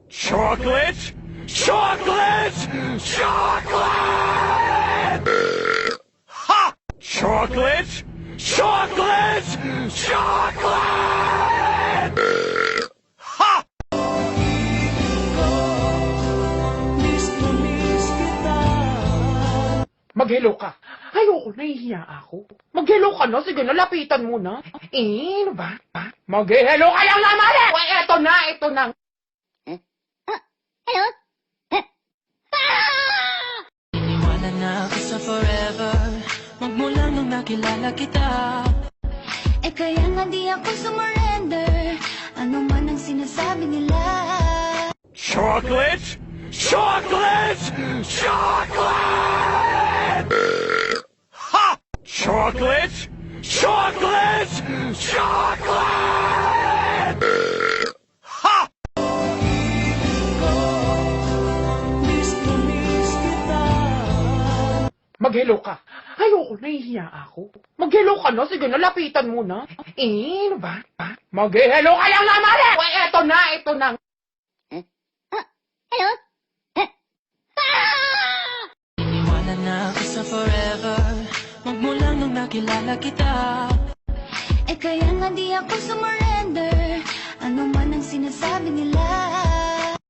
Chocolate? Chocolate! Chocolate! Ha! Chocolate? Chocolate! Chocolate! Ha! Mag-hello ka. Ayoko, nahihiya ako. Mag-hello ka na. Sige, nalapitan mo na. Ano ba? Mag-hello ka lang naman eh! Well, eto na. Hello? Iniwala na ako sa forever, magmula nung nakilala kita. Eh kaya nga di ako sumurrender, ano man ang sinasabi nila. Chocolate? Chocolate! Chocolate! Ha! Chocolate? Chocolate! Chocolate! Ha! Mag-hello ka. Ayoko, nahihiya ako. Mag-hello ka na. Sige, nalapitan mo na. Ano ba? Mag-hello ka lang naman eh! Well, eto na. Hello? Iniwala na ako sa forever, magmula nung nakilala kita. Eh kaya nga di ako sumurrender, ano man ang sinasabi nila.